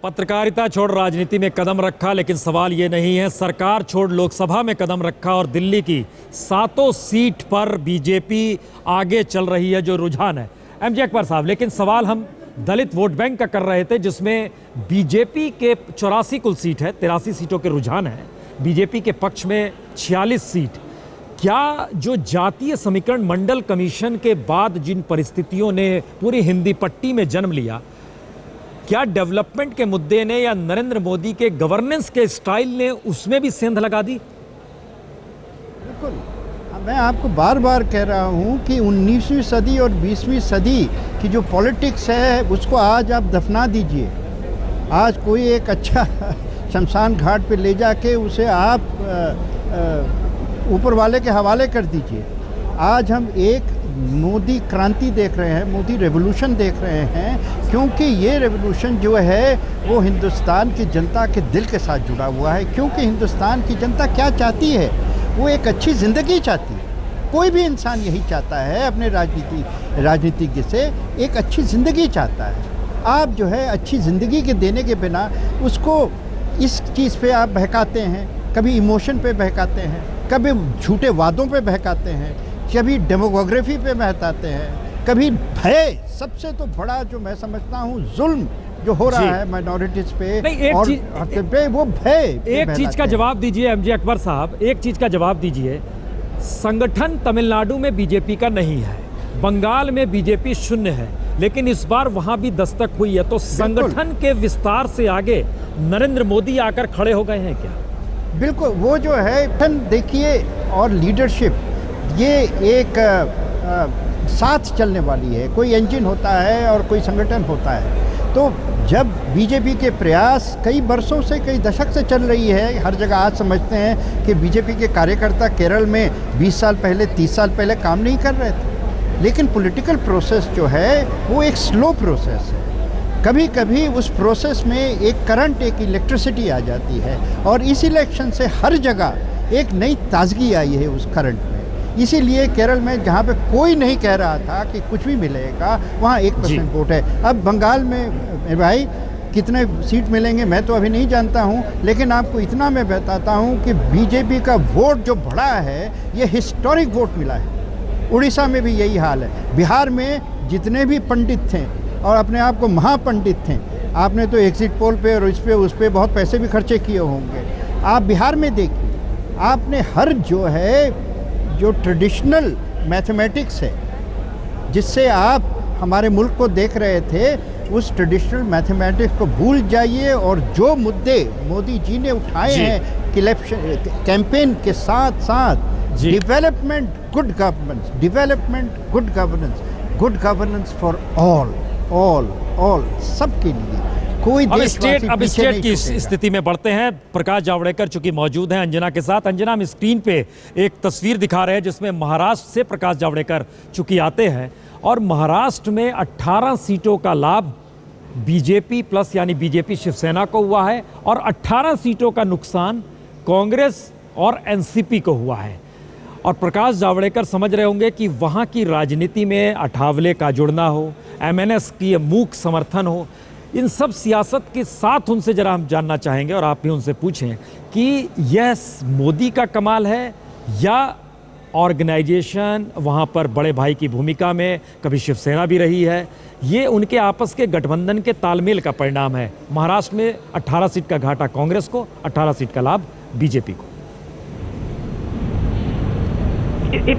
पत्रकारिता छोड़ राजनीति में कदम रखा, लेकिन सवाल ये नहीं है सरकार छोड़ लोकसभा में कदम रखा और दिल्ली की 7 सीट पर बीजेपी आगे चल रही है जो रुझान है। एमजे अकबर साहब, लेकिन सवाल हम दलित वोट बैंक का कर रहे थे जिसमें बीजेपी के 84 कुल सीट है, 83 सीटों के रुझान है, बीजेपी के पक्ष में 46 सीट। क्या जो जातीय समीकरण मंडल कमीशन के बाद जिन परिस्थितियों ने पूरी हिंदी पट्टी में जन्म लिया, क्या डेवलपमेंट के मुद्दे ने या नरेंद्र मोदी के गवर्नेंस के स्टाइल ने उसमें भी सेंध लगा दी? बिल्कुल, मैं आपको बार बार कह रहा हूं कि 19वीं सदी और 20वीं सदी की जो पॉलिटिक्स है उसको आज आप दफना दीजिए। आज कोई एक अच्छा शमशान घाट पे ले जाके उसे आप ऊपर वाले के हवाले कर दीजिए। आज हम एक मोदी क्रांति देख रहे हैं, मोदी रेवोल्यूशन देख रहे हैं, क्योंकि ये रेवोल्यूशन जो है वो हिंदुस्तान की जनता के दिल के साथ जुड़ा हुआ है। क्योंकि हिंदुस्तान की जनता क्या चाहती है, वो एक अच्छी ज़िंदगी चाहती है। कोई भी इंसान यही चाहता है, अपने राजनीतिज्ञ से एक अच्छी ज़िंदगी चाहता है। आप जो है अच्छी ज़िंदगी के देने के बिना उसको इस चीज़ पे आप बहकाते हैं, कभी इमोशन पे बहकाते हैं, कभी झूठे वादों पे बहकाते हैं, कभी डेमोग्राफी पे बहकाते हैं, कभी भय। सबसे तो बड़ा जो मैं समझता हूँ जुल्म जो हो रहा है माइनॉरिटीज पे और वो भय। एक चीज का जवाब दीजिए एमजे अकबर साहब, एक चीज का जवाब दीजिए। संगठन तमिलनाडु में बीजेपी का नहीं है, बंगाल में बीजेपी 0 है, लेकिन इस बार वहां भी दस्तक हुई है। तो संगठन के विस्तार से आगे नरेंद्र मोदी आकर खड़े हो गए हैं क्या? बिल्कुल, वो जो है देखिए, और लीडरशिप ये एक साथ चलने वाली है। कोई इंजन होता है और कोई संगठन होता है। तो जब बीजेपी के प्रयास कई वर्षों से, कई दशक से चल रही है, हर जगह आज समझते हैं कि बीजेपी के कार्यकर्ता केरल में 20 साल पहले, 30 साल पहले काम नहीं कर रहे थे। लेकिन पॉलिटिकल प्रोसेस जो है वो एक स्लो प्रोसेस है। कभी कभी उस प्रोसेस में एक करंट, एक इलेक्ट्रिसिटी आ जाती है और इस इलेक्शन से हर जगह एक नई ताजगी आई है उस करंट में। इसीलिए केरल में जहाँ पे कोई नहीं कह रहा था कि कुछ भी मिलेगा, वहाँ 1% वोट है। अब बंगाल में भाई कितने सीट मिलेंगे मैं तो अभी नहीं जानता हूँ, लेकिन आपको इतना मैं बताता हूँ कि बीजेपी का वोट जो बढ़ा है ये हिस्टोरिक वोट मिला है। उड़ीसा में भी यही हाल है। बिहार में जितने भी पंडित थे और अपने आप को महापंडित थे, आपने तो एग्जिट पोल पे और उस पे बहुत पैसे भी खर्चे किए होंगे। आप बिहार में देखिए, आपने हर जो ट्रेडिशनल मैथमेटिक्स है जिससे आप हमारे मुल्क को देख रहे थे, उस ट्रेडिशनल मैथमेटिक्स को भूल जाइए और जो मुद्दे मोदी जी ने उठाए हैं कैंपेन के साथ साथ, development, good governance, development, good governance, good governance for all, सबके लिए। कोई अब स्टेट की स्थिति में बढ़ते हैं। प्रकाश जावड़ेकर चूंकि मौजूद हैं अंजना के साथ। अंजना, हम स्क्रीन पे एक तस्वीर दिखा रहे हैं जिसमें महाराष्ट्र से प्रकाश जावड़ेकर चूंकि आते हैं और महाराष्ट्र में 18 सीटों का लाभ बीजेपी प्लस यानी बीजेपी शिवसेना को हुआ है और 18 सीटों का नुकसान कांग्रेस और एनसीपी को हुआ है। और प्रकाश जावड़ेकर समझ रहे होंगे कि वहाँ की राजनीति में अठावले का जुड़ना हो, एमएनएस की मूक समर्थन हो, इन सब सियासत के साथ उनसे जरा हम जानना चाहेंगे और आप भी उनसे पूछें कि यह मोदी का कमाल है या ऑर्गेनाइजेशन वहाँ पर बड़े भाई की भूमिका में कभी शिवसेना भी रही है, ये उनके आपस के गठबंधन के तालमेल का परिणाम है। महाराष्ट्र में 18 सीट का घाटा कांग्रेस को, 18 सीट का लाभ बीजेपी को।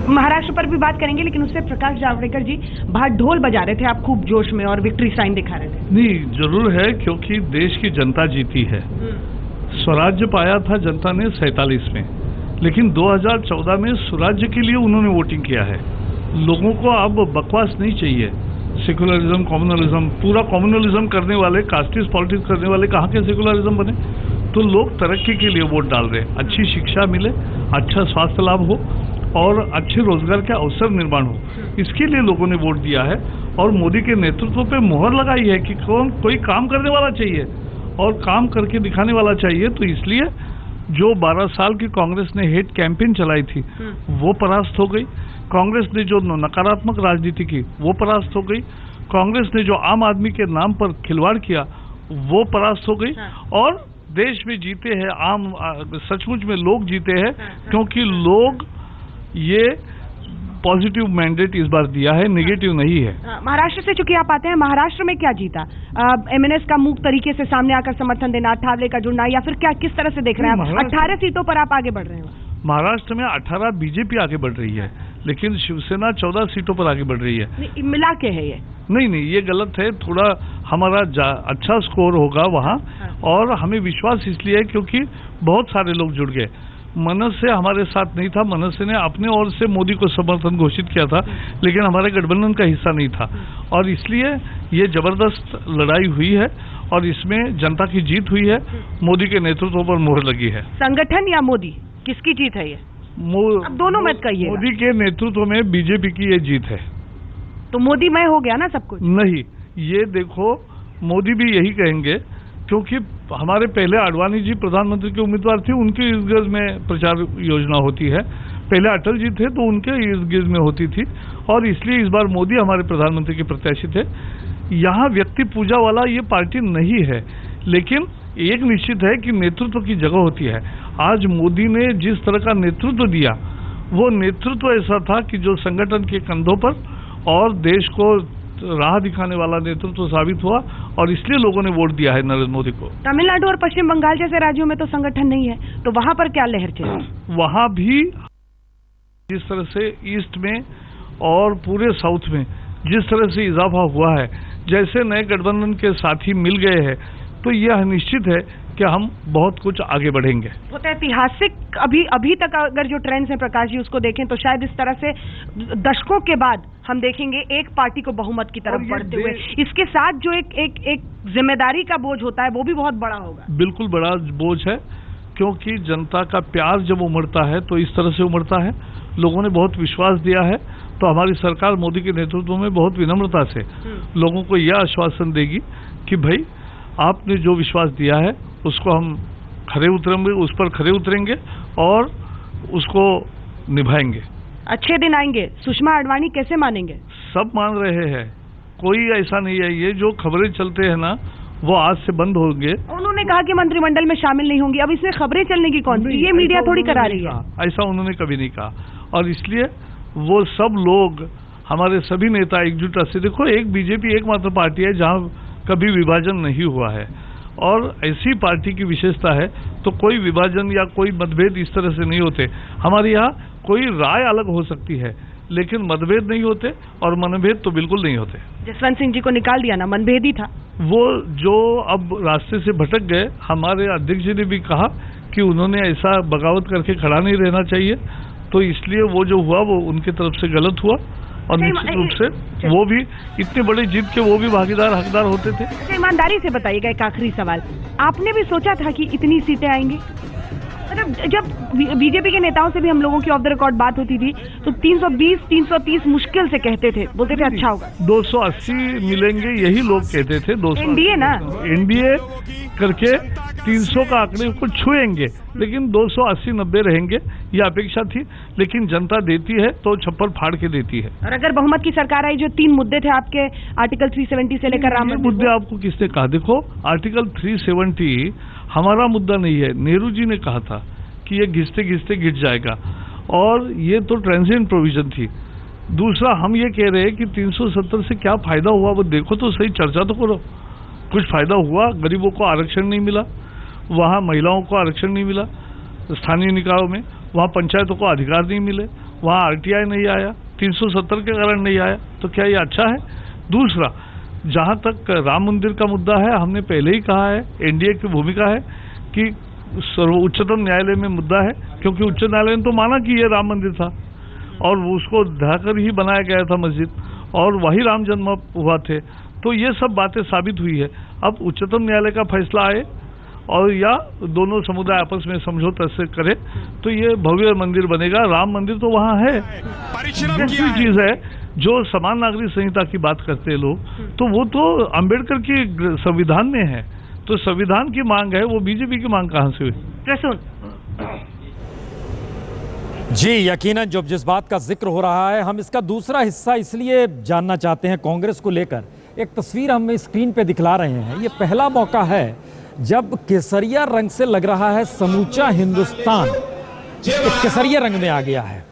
महाराष्ट्र पर भी बात करेंगे, लेकिन उससे प्रकाश जावड़ेकर जी बाहर ढोल बजा रहे थे, आप खूब जोश में और विक्ट्री साइन दिखा रहे थे। नहीं, जरूर है, क्योंकि देश की जनता जीती है। स्वराज्य पाया था जनता ने 47 में, लेकिन 2014 में स्वराज्य के लिए उन्होंने वोटिंग किया है। लोगों को अब बकवास नहीं चाहिए। सेकुलरिज्म, कम्युनलिज्म, पूरा कम्युनलिज्म करने वाले, कास्टिस्ट पॉलिटिक्स करने वाले कहाँ के सेकुलरिज्म बने? तो लोग तरक्की के लिए वोट डाल रहे हैं। अच्छी शिक्षा मिले, अच्छा स्वास्थ्य लाभ हो और अच्छे रोजगार के अवसर निर्माण हो, इसके लिए लोगों ने वोट दिया है। और मोदी के नेतृत्व पे मोहर लगाई है कि कोई काम करने वाला चाहिए और काम करके दिखाने वाला चाहिए। तो इसलिए जो 12 साल की कांग्रेस ने हेट कैंपेन चलाई थी वो परास्त हो गई। कांग्रेस ने जो नकारात्मक राजनीति की वो परास्त हो गई। कांग्रेस ने जो आम आदमी के नाम पर खिलवाड़ किया वो परास्त हो गई हाँ। और देश में जीते हैं आम सचमुच में लोग जीते हैं, हाँ। क्योंकि लोग ये पॉजिटिव मैंडेट इस बार दिया है, नेगेटिव नहीं है। महाराष्ट्र से चूंकि आप आते हैं, महाराष्ट्र में क्या जीता? एमएनएस का मूक तरीके से सामने आकर समर्थन देना, ठाकरे का जुड़ना, या फिर क्या, किस तरह से देख रहे हैं आप? 18 सीटों पर आप आगे बढ़ रहे हैं। महाराष्ट्र में 18 बीजेपी आगे बढ़ रही है, लेकिन शिवसेना 14 सीटों पर आगे बढ़ रही है। मिला के है ये? नहीं, ये गलत है। थोड़ा हमारा अच्छा स्कोर होगा वहाँ, और हमें विश्वास इसलिए है क्योंकि बहुत सारे लोग जुड़ गए। मनसे हमारे साथ नहीं था, मनसे ने अपने ओर से मोदी को समर्थन घोषित किया था, लेकिन हमारे गठबंधन का हिस्सा नहीं था, और इसलिए ये जबरदस्त लड़ाई हुई है और इसमें जनता की जीत हुई है। मोदी के नेतृत्व पर मोहर लगी है। संगठन या मोदी, किसकी जीत है ये? अब दोनों मत कहिए। मोदी के नेतृत्व में बीजेपी की ये जीत है। तो मोदी मय हो गया ना सब कुछ? नहीं, ये देखो, मोदी भी यही कहेंगे, क्योंकि हमारे पहले आडवाणी जी प्रधानमंत्री के उम्मीदवार थे, उनके इर्द गिर्द में प्रचार योजना होती है। पहले अटल जी थे तो उनके इर्द गिर्द में होती थी, और इसलिए इस बार मोदी हमारे प्रधानमंत्री के प्रत्याशी थे। यहाँ व्यक्ति पूजा वाला ये पार्टी नहीं है, लेकिन एक निश्चित है कि नेतृत्व की जगह होती है। आज मोदी ने जिस तरह का नेतृत्व दिया, वो नेतृत्व ऐसा था कि जो संगठन के कंधों पर और देश को राह दिखाने वाला नेतृत्व साबित हुआ, और इसलिए लोगों ने वोट दिया है नरेंद्र मोदी को। तमिलनाडु और पश्चिम बंगाल जैसे राज्यों में तो संगठन नहीं है, तो वहां पर क्या लहर चली? वहां भी जिस तरह से ईस्ट में और पूरे साउथ में जिस तरह से इजाफा हुआ है, जैसे नए गठबंधन के साथी मिल गए हैं, तो यह निश्चित है कि हम बहुत कुछ आगे बढ़ेंगे। वो तो ऐतिहासिक अभी तक अगर जो ट्रेंड्स हैं प्रकाश जी उसको देखें, तो शायद इस तरह से दशकों के बाद हम देखेंगे एक पार्टी को बहुमत की तरफ बढ़ते हुए। इसके साथ जो एक जिम्मेदारी का बोझ होता है, वो भी बहुत बड़ा होगा। बिल्कुल बड़ा बोझ है, क्योंकि जनता का प्यार जब उमड़ता है तो इस तरह से उमड़ता है। लोगों ने बहुत विश्वास दिया है, तो हमारी सरकार मोदी के नेतृत्व में बहुत विनम्रता से लोगों को यह आश्वासन देगी कि भाई, आपने जो विश्वास दिया है उसको हम खरे उतरेंगे, उस पर खरे उतरेंगे और उसको निभाएंगे। अच्छे दिन आएंगे। सुषमा आडवाणी कैसे मानेंगे? सब मान रहे हैं, कोई ऐसा नहीं है। ये जो खबरें चलते हैं ना, वो आज से बंद होंगे। उन्होंने कहा कि मंत्रिमंडल में शामिल नहीं होंगी। अब इसमें खबरें चलने की कौन सी? ये मीडिया थोड़ी करा रही है। ऐसा उन्होंने कभी नहीं कहा, और इसलिए वो सब लोग, हमारे सभी नेता एकजुटता से, देखो, एक बीजेपी एकमात्र पार्टी है जहां कभी विभाजन नहीं हुआ है, और ऐसी पार्टी की विशेषता है, तो कोई विभाजन या कोई मतभेद इस तरह से नहीं होते। हमारे यहाँ कोई राय अलग हो सकती है, लेकिन मतभेद नहीं होते, और मनभेद तो बिल्कुल नहीं होते। जसवंत सिंह जी को निकाल दिया ना, मनभेद ही था वो, जो अब रास्ते से भटक गए। हमारे अध्यक्ष जी ने भी कहा कि उन्होंने ऐसा बगावत करके खड़ा नहीं रहना चाहिए, तो इसलिए वो जो हुआ वो उनकी तरफ से गलत हुआ, और निश्चित रूप से वो भी इतने बड़े जीत के वो भी भागीदार हकदार होते थे। ईमानदारी से बताइएगा, एक आखिरी सवाल, आपने भी सोचा था कि इतनी सीटें आएंगी? मतलब जब बीजेपी के नेताओं से भी हम लोगों की ऑफ द रिकॉर्ड बात होती थी, तो 320, 330 मुश्किल से कहते थे, बोलते थे अच्छा होगा। 280 मिलेंगे यही लोग कहते थे। 200 एनडीए ना, एनडीए करके 300 का आंकड़े को छुएंगे, लेकिन 280-90 रहेंगे, ये अपेक्षा थी। लेकिन जनता देती है तो छप्पर फाड़ के देती है। और अगर बहुमत की सरकार आई, जो 3 मुद्दे थे आपके, आर्टिकल 370 से लेकर राम मंदिर, मुद्दे आपको किसने कहा? देखो, आर्टिकल 370 हमारा मुद्दा नहीं है। नेहरू जी ने कहा था कि ये घिसते घिसते गिर जाएगा, और ये तो ट्रांजिएंट प्रोविजन थी। दूसरा, हम ये कह रहे हैं कि 370 से क्या फायदा हुआ, वो देखो तो सही, चर्चा तो करो। कुछ फायदा हुआ? गरीबों को आरक्षण नहीं मिला, वहाँ महिलाओं को आरक्षण नहीं मिला स्थानीय निकायों में, वहाँ पंचायतों को अधिकार नहीं मिले, वहाँ आरटीआई नहीं आया, 370 के कारण नहीं आया, तो क्या ये अच्छा है? दूसरा, जहाँ तक राम मंदिर का मुद्दा है, हमने पहले ही कहा है, एनडीए की भूमिका है कि उच्चतम न्यायालय में मुद्दा है, क्योंकि उच्च न्यायालय ने तो माना कि ये राम मंदिर था, और उसको ढाकर ही बनाया गया था मस्जिद, और वही राम जन्म हुआ थे। तो ये सब बातें साबित हुई है। अब उच्चतम न्यायालय का फैसला आए, और या दोनों समुदाय आपस में समझौता से करे, तो ये भव्य मंदिर बनेगा। राम मंदिर तो वहाँ है। दूसरी चीज है, जो समान नागरिक संहिता की बात करते हैं लोग, तो वो तो अंबेडकर की संविधान में है, तो संविधान की मांग है, वो बीजेपी की मांग कहाँ से हुई? जी, यकीनन जिस बात का जिक्र हो रहा है, हम इसका दूसरा हिस्सा इसलिए जानना चाहते हैं कांग्रेस को लेकर एक तस्वीर हम स्क्रीन पे दिखला रहे हैं। ये पहला मौका है जब केसरिया रंग से लग रहा है समूचा हिंदुस्तान, केसरिया रंग में आ गया है।